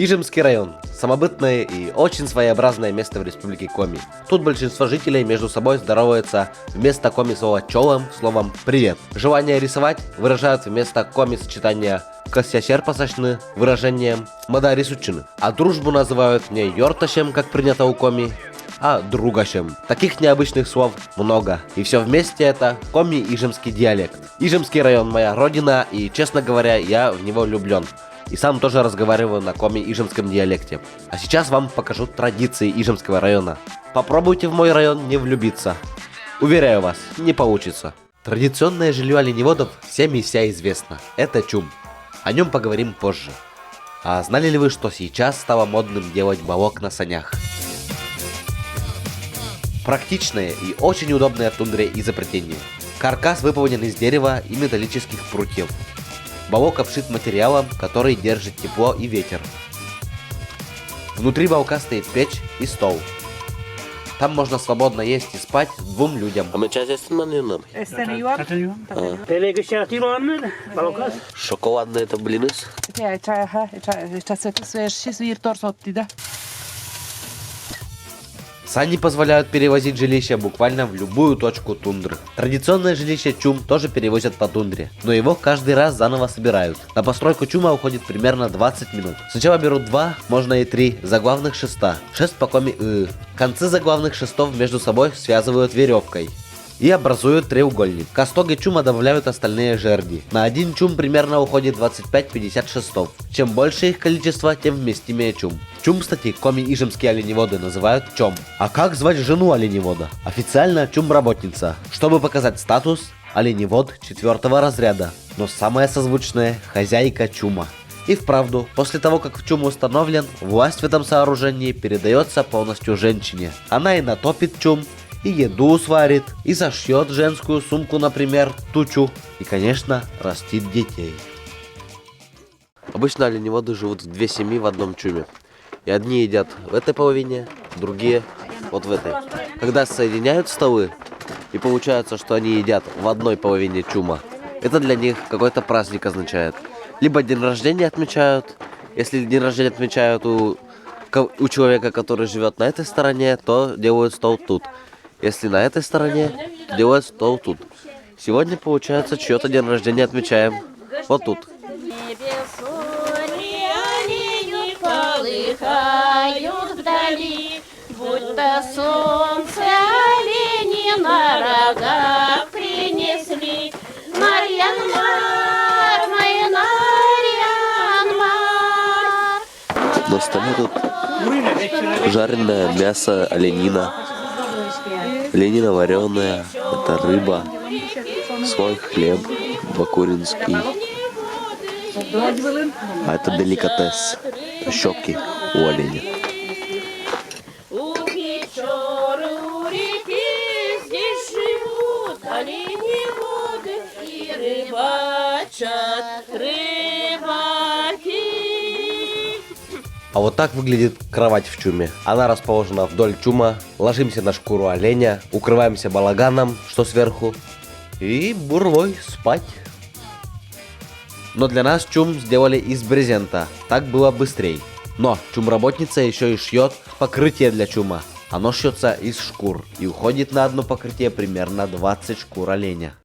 Ижемский район – самобытное и очень своеобразное место в республике Коми. Тут большинство жителей между собой здороваются вместо коми слова «чолом» словом «привет». Желание рисовать выражают вместо коми сочетания «косящерпасачны» выражением «мадарисучины». А дружбу называют не «йорташем», как принято у коми, а «другашем». Таких необычных слов много, и все вместе это коми-ижемский диалект. Ижемский район – моя родина, и, честно говоря, я в него влюблен. И сам тоже разговариваю на коми-ижемском диалекте. А сейчас вам покажу традиции Ижемского района. Попробуйте в мой район не влюбиться. Уверяю вас, не получится. Традиционное жилье оленеводов всем и вся известно. Это чум. О нем поговорим позже. А знали ли вы, что сейчас стало модным делать балок на санях? Практичное и очень удобное в тундре изобретение. Каркас выполнен из дерева и металлических прутьев. Балок обшит материалом, который держит тепло и ветер. Внутри балка стоит печь и стол. Там можно свободно есть и спать двум людям. Шоколадные это блины. Сани позволяют перевозить жилище буквально в любую точку тундры. Традиционное жилище чум тоже перевозят по тундре, но его каждый раз заново собирают. На постройку чума уходит примерно 20 минут. Сначала берут 2, можно и 3 заглавных шеста. Шест по коми Концы заглавных шестов между собой связывают веревкой и образуют треугольник. К остоге чума добавляют остальные жерди. На один чум примерно уходит 25-50 шестов. Чем больше их количество, тем вместимее чум. Чум, кстати, коми-ижемские оленеводы называют чом. А как звать жену оленевода? Официально чум-работница. Чтобы показать статус, оленевод 4-го разряда. Но самое созвучное – хозяйка чума. И вправду, после того, как чум установлен, власть в этом сооружении передается полностью женщине. Она и натопит чум, и еду сварит, и зашьет женскую сумку, например, тучу, и, конечно, растит детей. Обычно оленеводы живут в 2 семьи в одном чуме. И одни едят в этой половине, другие вот в этой. Когда соединяют столы, и получается, что они едят в одной половине чума, это для них какой-то праздник означает. Либо день рождения отмечают, если день рождения отмечают у человека, который живет на этой стороне, то делают стол тут. Если на этой стороне, делают стол тут. Сегодня, получается, чье-то день рождения отмечаем вот тут. Будто солнце олени на рогах принесли. Марьян-мар, мой Марьян-мар. На столе тут жареное мясо оленина. Оленина вареная, это рыба, свой хлеб бакуринский. А это деликатес, щеки у оленя. У Печоры, у реки здесь живут оленеводы и рыбачат рыбаки. А вот так выглядит кровать в чуме. Она расположена вдоль чума. Ложимся на шкуру оленя, укрываемся балаганом, что сверху, и бурвой спать. Но для нас чум сделали из брезента. Так было быстрей. Но чум-работница еще и шьет покрытие для чума. Оно шьется из шкур и уходит на одно покрытие примерно 20 шкур оленя.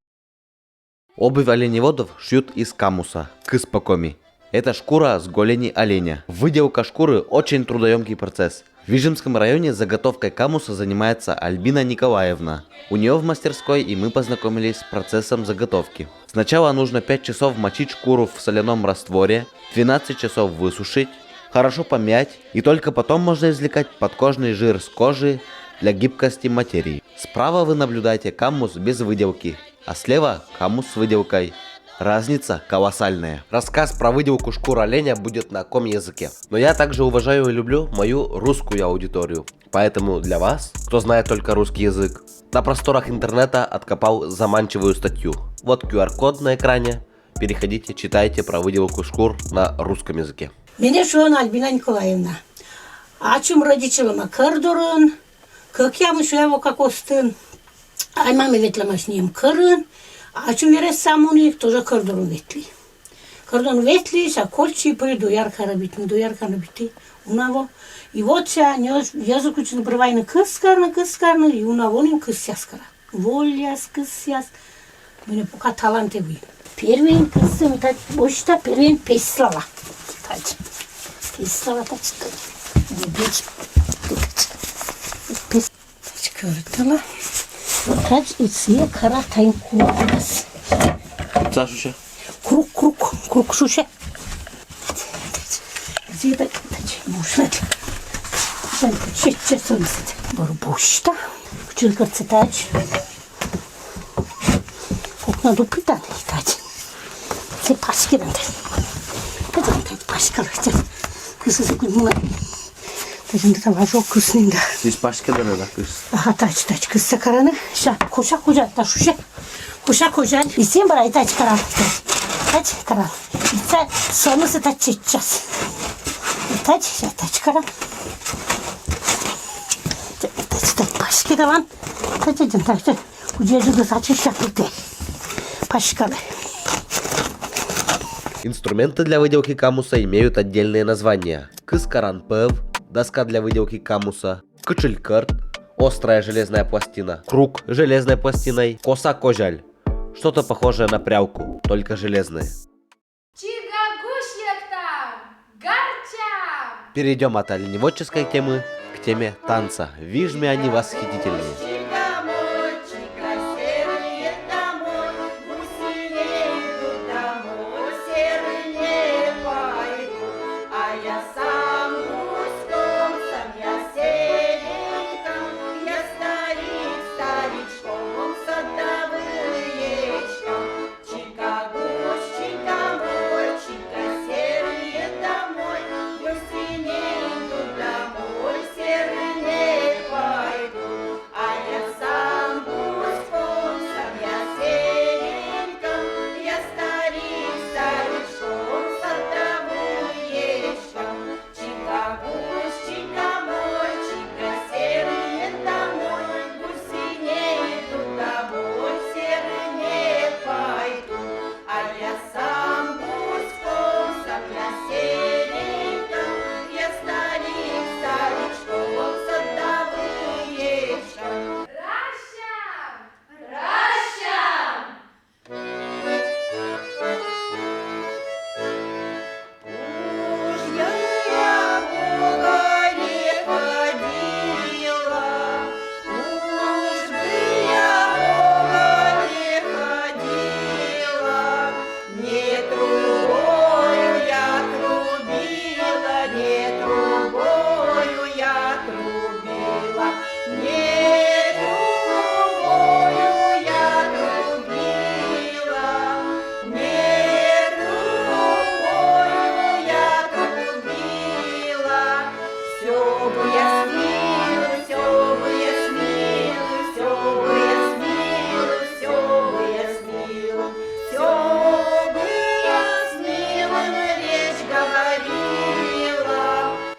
Обувь оленеводов шьют из камуса, кыспакоми. Это шкура с голени оленя. Выделка шкуры очень трудоемкий процесс. В Ижемском районе заготовкой камуса занимается Альбина Николаевна. У нее в мастерской и мы познакомились с процессом заготовки. Сначала нужно 5 часов мочить шкуру в соляном растворе, 12 часов высушить, хорошо помять, и только потом можно извлекать подкожный жир с кожи для гибкости материи. Справа вы наблюдаете камус без выделки, а слева камус с выделкой. Разница колоссальная. Рассказ про выделку шкур оленя будет на коми-языке. Но я также уважаю и люблю мою русскую аудиторию. Поэтому для вас, кто знает только русский язык, на просторах интернета откопал заманчивую статью. Вот QR-код на экране. Переходите, читайте про выделку шкур на русском языке. Меня зовут Альбина Николаевна. А чем родителям кырдырын, как я мышу его как остын, аймам ветлема с ним кырын, а чем верес самуник тоже кырдырын ветли. Кордон ветлись, а кольчи при доярка робити, унаво. И вот я язык учил бровайны кыскарны, и унаво ним кысяскара. Воляс, кысяс. Мне пока таланты вы. Первый кысым, так, бочта, первый песлала. Так, песлала, так, дебить. Пес, так, кыртала. Так, и все каратайн курс. Сашуша. Круг шуша. Где-то можно. Чуть-чуть солнце. Барбушта. Вчера цитач. Как надо питать. Це пашки надо. Это пашка лежит. Кысы закунула. Даже там ажок кусный да. Здесь пашки надо, кыс. Ага, тач, кысы караны. Ша, коша, та шуша. Коша. И всем брать тач каран. Тач каран. И це солнце тач сейчас. Тач каран. Тач пашки даван. Тач. Удержу сачи шапуты. Пашкалы. Инструменты для выделки камуса имеют отдельные названия. Кыскаран пев, доска для выделки камуса, кычелькарт, острая железная пластина, круг с железной пластиной, коса кожаль, что-то похожее на прялку, только железные. Перейдем от оленеводческой темы к теме танца. Вижми они восхитительные.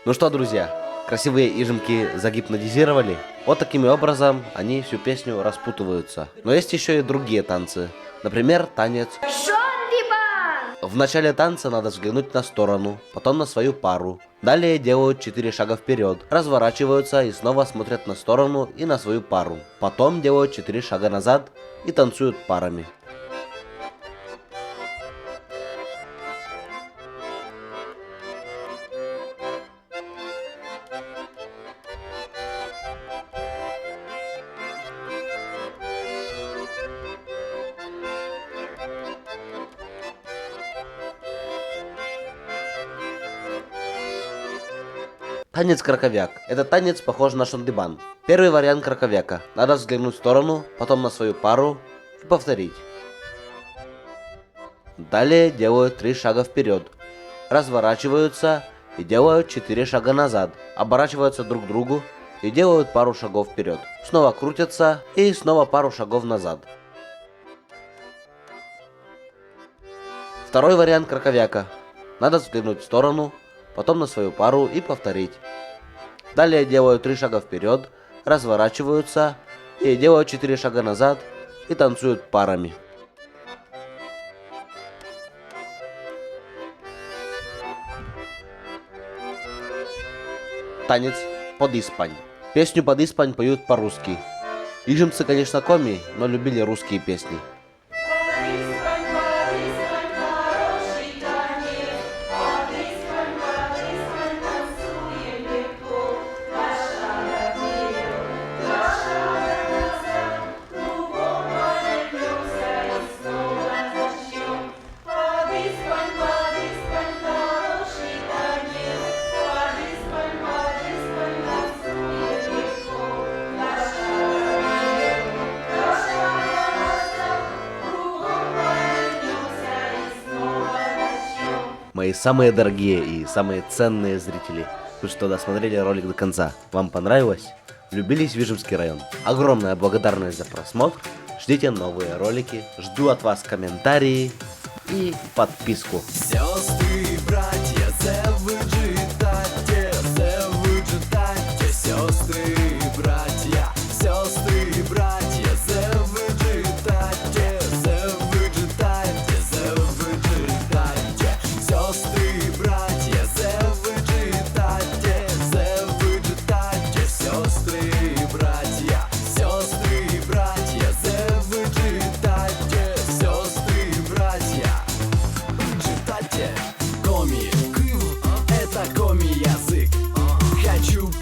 Ну что, друзья, красивые ижемки загипнотизировали? Вот таким образом они всю песню распутываются. Но есть еще и другие танцы. Например, танец. В начале танца надо взглянуть на сторону, потом на свою пару. Далее делают 4 шага вперед, разворачиваются и снова смотрят на сторону и на свою пару. Потом делают 4 шага назад и танцуют парами. Танец краковяк. Этот танец похож на шондибан. Первый вариант краковяка. Надо взглянуть в сторону, потом на свою пару и повторить. Далее делают 3 шага вперед. Разворачиваются и делают 4 шага назад. Оборачиваются друг к другу и делают пару шагов вперед. Снова крутятся и снова пару шагов назад. Второй вариант краковяка. Надо взглянуть в сторону, потом на свою пару и повторить. Далее делают 3 шага вперед, разворачиваются и делают 4 шага назад и танцуют парами. танец под испань. Песню под испань поют по-русски. Ижемцы, конечно, коми, но любили русские песни. Мои самые дорогие и самые ценные зрители, вы что, досмотрели ролик до конца? Вам понравилось? Влюбились в Вижемский район? Огромная благодарность за просмотр. Ждите новые ролики. Жду от вас комментарии и подписку. Сестры, братья, сестры, братья, сестры, братья,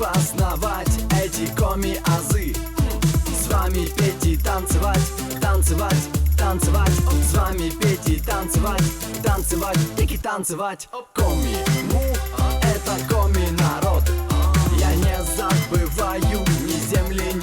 познавать эти коми-азы. С вами петь и танцевать, танцевать, танцевать. С вами петь и танцевать, танцевать, и танцевать. Коми-му, это коми-народ. Я не забываю ни земли, ни